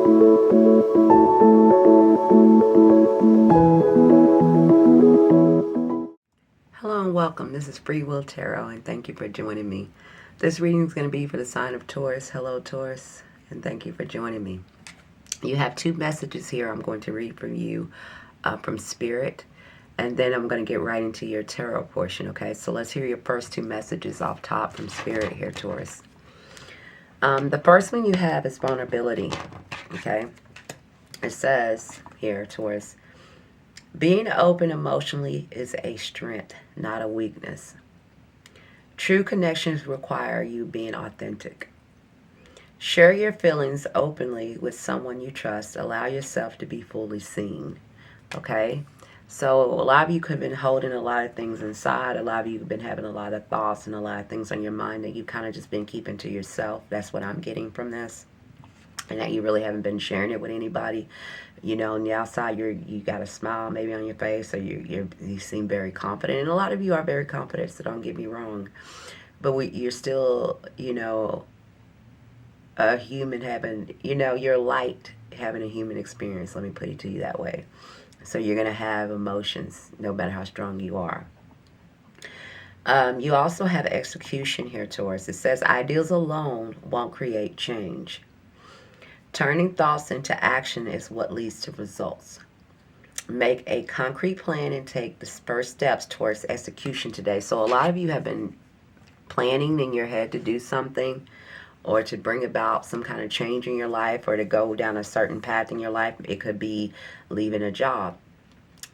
Hello and welcome. This is Freewill Tarot, and thank you for joining me. This reading is going to be for the sign of Taurus. Hello, Taurus, and thank you for joining me. You have two messages here I'm going to read from you from Spirit, and then I'm going to get right into your tarot portion, okay? So let's hear your first two messages off top from Spirit here, Taurus. The first one you have is vulnerability, okay? It says here, Taurus, being open emotionally is a strength, not a weakness. True connections require you being authentic. Share your feelings openly with someone you trust. Allow yourself to be fully seen. Okay? So a lot of you could have been holding a lot of things inside. A lot of you have been having a lot of thoughts and a lot of things on your mind that you've kind of just been keeping to yourself. That's what I'm getting from this. And that you really haven't been sharing it with anybody. You know, on the outside, you got a smile maybe on your face, or you seem very confident. And a lot of you are very confident, so don't get me wrong. But you're still, you know, a human having, you know, you're light having a human experience. Let me put it to you that way. So you're going to have emotions no matter how strong you are. You also have execution here, Taurus. It says ideals alone won't create change. Turning thoughts into action is what leads to results. Make a concrete plan and take the first steps towards execution today. So a lot of you have been planning in your head to do something or to bring about some kind of change in your life or to go down a certain path in your life. It could be leaving a job.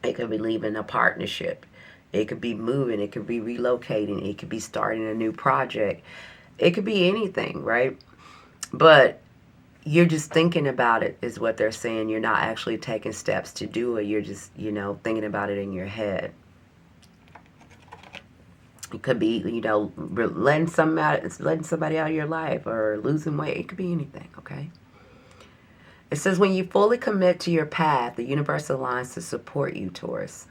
It could be leaving a partnership. It could be moving. It could be relocating. It could be starting a new project. It could be anything, right? But you're just thinking about it is what they're saying. You're not actually taking steps to do it. You're just, you know, thinking about it in your head. It could be, you know, letting somebody out of your life or losing weight. It could be anything, okay? It says when you fully commit to your path, the universe aligns to support you, Taurus.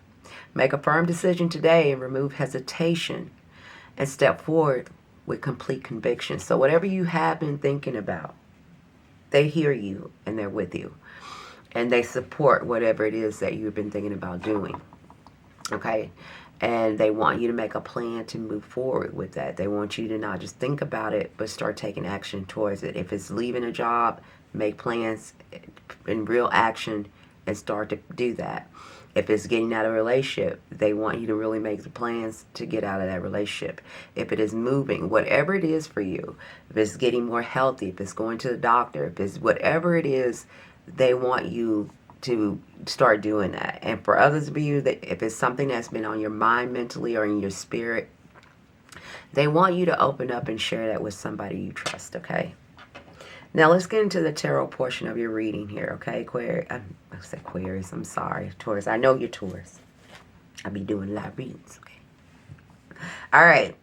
Make a firm decision today and remove hesitation and step forward with complete conviction. So whatever you have been thinking about, they hear you and they're with you. And they support whatever it is that you've been thinking about doing. Okay? And they want you to make a plan to move forward with that. They want you to not just think about it, but start taking action towards it. If it's leaving a job, make plans in real action and start to do that. If it's getting out of a relationship, they want you to really make the plans to get out of that relationship. If it is moving, whatever it is for you, if it's getting more healthy, if it's going to the doctor, if it's whatever it is, they want you to start doing that. And for others of you, that if it's something that's been on your mind mentally or in your spirit, they want you to open up and share that with somebody you trust, okay? Now let's get into the tarot portion of your reading here, okay? I said Aquarius, I'm sorry. Taurus, I know you're Taurus. I'll be doing live readings, okay? All right.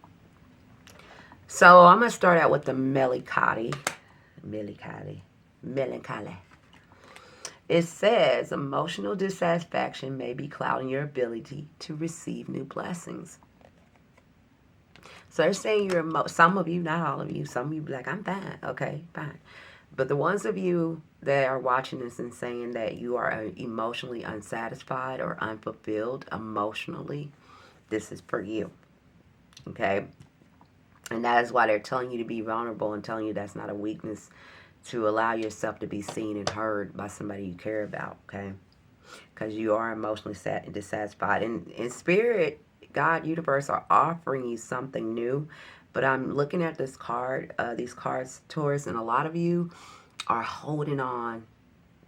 So I'm going to start out with the melancholy. It says emotional dissatisfaction may be clouding your ability to receive new blessings. So they're saying some of you, not all of you, some of you be like, I'm fine. Okay, fine. But the ones of you that are watching this and saying that you are emotionally unsatisfied or unfulfilled emotionally, this is for you. Okay? And that is why they're telling you to be vulnerable and telling you that's not a weakness, to allow yourself to be seen and heard by somebody you care about, okay? Because you are emotionally dissatisfied. And in spirit, God, universe are offering you something new. But I'm looking at this card, these cards, Taurus, and a lot of you are holding on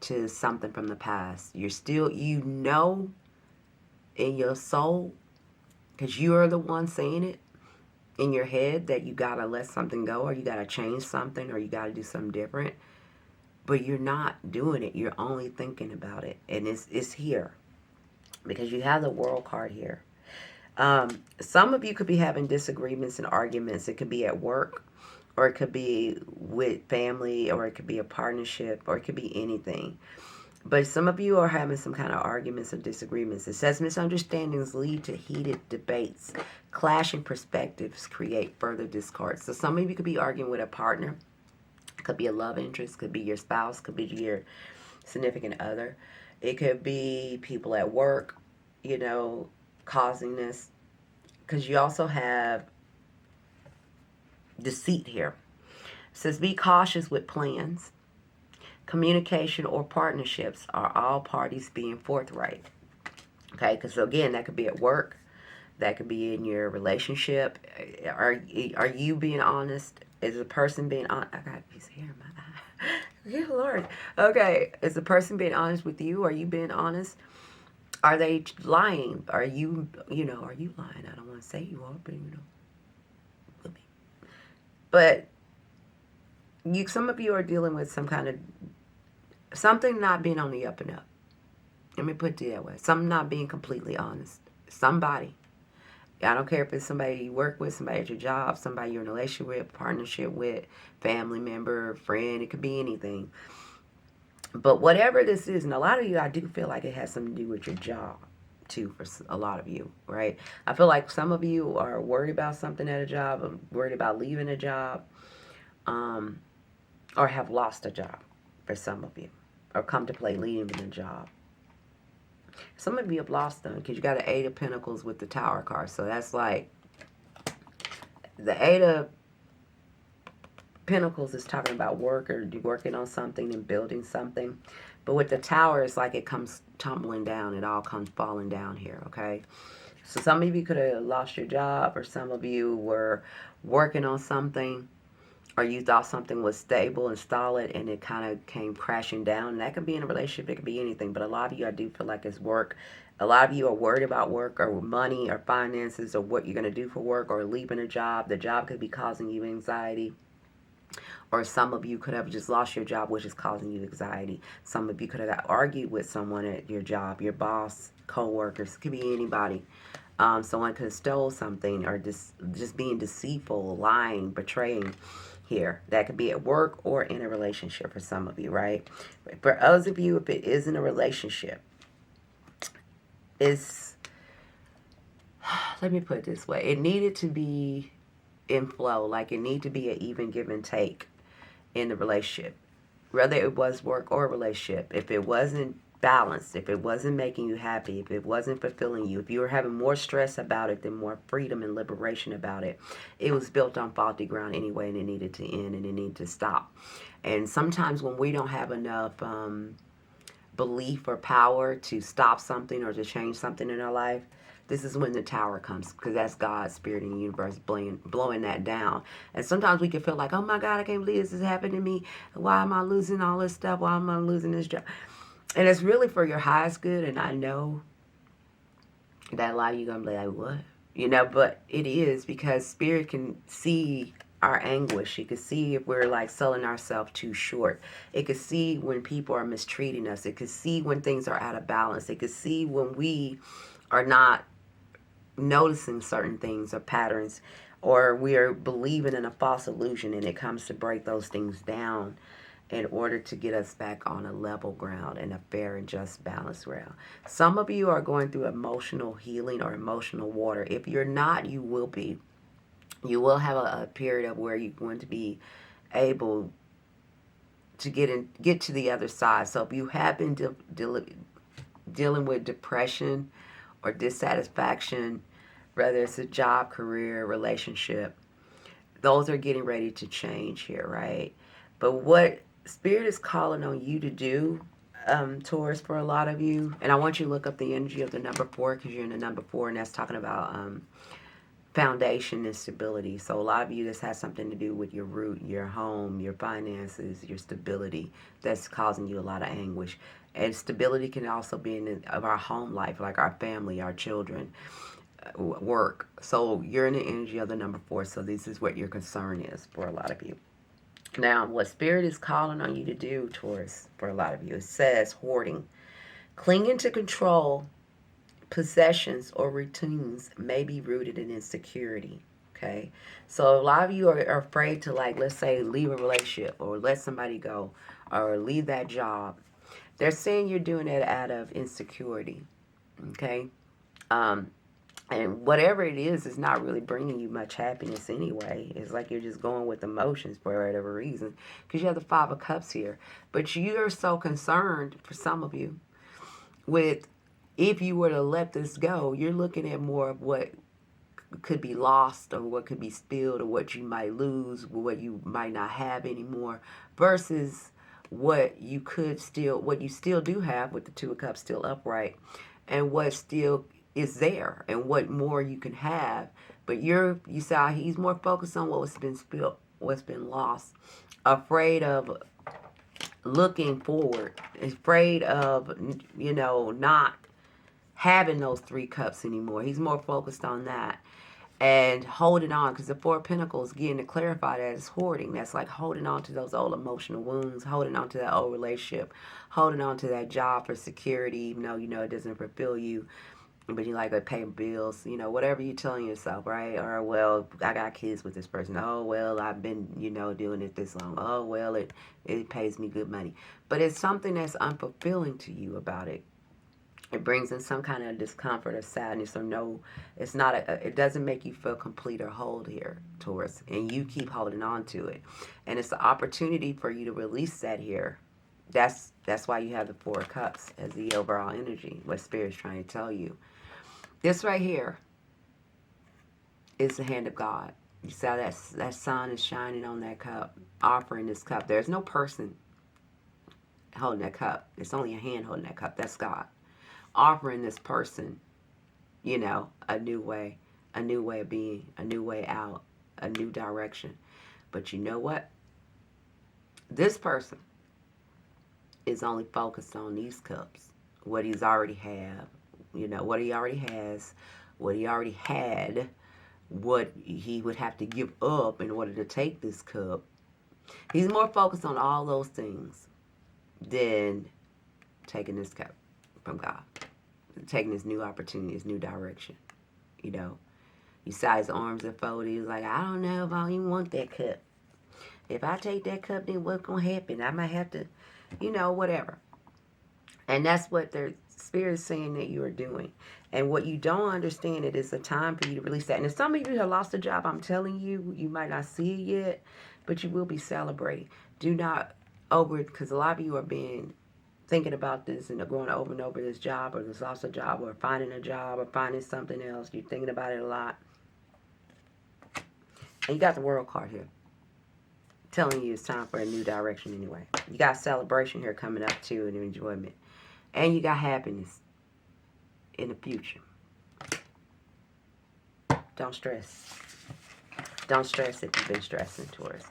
to something from the past. You're still, you know in your soul, because you are the one saying it in your head, that you got to let something go, or you got to change something, or you got to do something different. But you're not doing it. You're only thinking about it. And it's here. Because you have the World card here. Some of you could be having disagreements and arguments. It could be at work, or it could be with family, or it could be a partnership, or it could be anything. But some of you are having some kind of arguments or disagreements. It says misunderstandings lead to heated debates. Clashing perspectives create further discord. So some of you could be arguing with a partner, Could be a love interest, could be your spouse, could be your significant other. It could be people at work, you know, causing this. Because you also have deceit here. It says be cautious with plans. Communication or partnerships are all parties being forthright. Okay, because again, that could be at work, that could be in your relationship. Are you being honest? Is the person being honest? I got a piece of hair in my eye. Good Lord. Okay, is the person being honest with you? Are you being honest? Are they lying? Are you, are you lying? I don't want to say you are, but could be. But some of you are dealing with some kind of something not being on the up and up. Let me put it that way. Something not being completely honest. Somebody. I don't care if it's somebody you work with, somebody at your job, somebody you're in a relationship with, partnership with, family member, friend. It could be anything. But whatever this is, and a lot of you, I do feel like it has something to do with your job, too, for a lot of you, right? I feel like some of you are worried about something at a job, worried about leaving a job, or have lost a job for some of you, or contemplate leaving a job. Some of you have lost them because you got the Eight of Pentacles with the Tower card. So that's like the Eight of Pentacles is talking about work or working on something and building something. But with the Tower, it's like it comes tumbling down. It all comes falling down here, okay? So some of you could have lost your job, or some of you were working on something, or you thought something was stable and solid and it kind of came crashing down. And that could be in a relationship, it could be anything. But a lot of you, I do feel like it's work. A lot of you are worried about work or money or finances or what you're going to do for work or leaving a job. The job could be causing you anxiety. Or some of you could have just lost your job, which is causing you anxiety. Some of you could have argued with someone at your job, your boss, co-workers. It could be anybody. Someone could have stole something, or just being deceitful, lying, betraying here. That could be at work or in a relationship for some of you, right? For others of you, if it is in a relationship, it's, let me put it this way. It needed to be in flow. Like it needed to be an even give and take in the relationship. Whether it was work or a relationship. If it wasn't balanced, if it wasn't making you happy, if it wasn't fulfilling you, if you were having more stress about it than more freedom and liberation about it, it was built on faulty ground anyway, and it needed to end and it needed to stop. And sometimes when we don't have enough belief or power to stop something or to change something in our life, this is when the Tower comes, because that's God's spirit in the universe blowing that down. And sometimes we can feel like, oh my God, I can't believe this is happening to me. Why am I losing all this stuff? Why am I losing this job? And it's really for your highest good. And I know that a lot of you going to be like, what? But it is, because spirit can see our anguish. It can see if we're like selling ourselves too short. It can see when people are mistreating us. It can see when things are out of balance. It can see when we are not noticing certain things or patterns, or we are believing in a false illusion, and it comes to break those things down in order to get us back on a level ground and a fair and just balanced ground. Some of you are going through emotional healing or emotional water. If you're not, you will be. You will have a period of where you're going to be able to get to the other side. So if you have been dealing with depression or dissatisfaction, whether it's a job, career, relationship, those are getting ready to change here, right? But what Spirit is calling on you to do, Taurus, for a lot of you, and I want you to look up the energy of the number 4, because you're in the number 4, and that's talking about foundation and stability. So a lot of you, this has something to do with your root, your home, your finances, your stability, that's causing you a lot of anguish. And stability can also be in our home life, like our family, our children, work. So you're in the energy of the number 4. So this is what your concern is for a lot of you. Now, what Spirit is calling on you to do, Taurus, for a lot of you, it says hoarding. Clinging to control, possessions, or routines may be rooted in insecurity. Okay? So a lot of you are afraid to, like, let's say, leave a relationship or let somebody go or leave that job. They're saying you're doing it out of insecurity. Okay? And whatever it is not really bringing you much happiness anyway. It's like you're just going with emotions for whatever reason. Because you have the Five of Cups here. But you're so concerned, for some of you, with if you were to let this go, you're looking at more of what could be lost or what could be spilled or what you might lose, what you might not have anymore, versus what you still do have with the Two of Cups still upright, and what still is there, and what more you can have. But you saw he's more focused on what's been spilled, what's been lost, afraid of looking forward, afraid of not having those three cups anymore. He's more focused on that and holding on, because the Four of Pentacles, getting to clarify that is hoarding. That's like holding on to those old emotional wounds, holding on to that old relationship, holding on to that job for security, even though it doesn't fulfill you, but you like to pay bills, whatever you're telling yourself, right? Or, well, I got kids with this person. Oh, well, I've been, doing it this long. Oh, well, it pays me good money. But it's something that's unfulfilling to you about it. It brings in some kind of discomfort or sadness, or no, it's not it doesn't make you feel complete or whole here, Taurus, and you keep holding on to it. And it's the opportunity for you to release that here. That's why you have the Four of Cups as the overall energy, what Spirit's trying to tell you. This right here is the hand of God. You saw that sun is shining on that cup, offering this cup. There's no person holding that cup. It's only a hand holding that cup. That's God. Offering this person, a new way of being, a new way out, a new direction. But you know what? This person is only focused on these cups, what he's already have, what he already has, what he already had, what he would have to give up in order to take this cup. He's more focused on all those things than taking this cup from God, taking this new opportunity, this new direction. You saw his arms are folded. He was like, I don't know if I even want that cup. If I take that cup, then what's going to happen? I might have to, whatever. And that's what their Spirit is saying that you are doing. And what you don't understand, it is a time for you to release that. And if some of you have lost a job, I'm telling you, you might not see it yet, but you will be celebrating. Do not because a lot of you are thinking about this and going over and over this job, or this lost a job, or finding a job, or finding something else. You're thinking about it a lot. And you got the World card here, telling you it's time for a new direction anyway. You got celebration here coming up too, and enjoyment. And you got happiness in the future. Don't stress. Don't stress if you've been stressing, Taurus.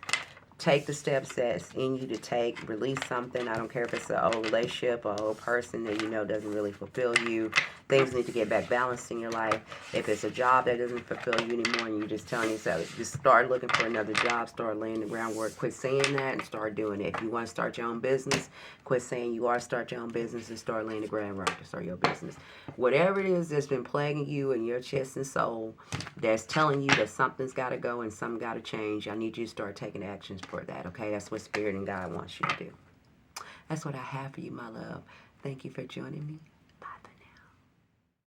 Take the steps that's in you to take. Release something. I don't care if it's an old relationship or an old person that doesn't really fulfill you. Things need to get back balanced in your life. If it's a job that doesn't fulfill you anymore and you're just telling yourself, just start looking for another job, start laying the groundwork. Quit saying that and start doing it. If you want to start your own business, quit saying you are start your own business and start laying the groundwork to start your business. Whatever it is that's been plaguing you in your chest and soul, that's telling you that something's got to go and something got to change, I need you to start taking actions for that, okay? That's what Spirit and God wants you to do. That's what I have for you, my love. Thank you for joining me.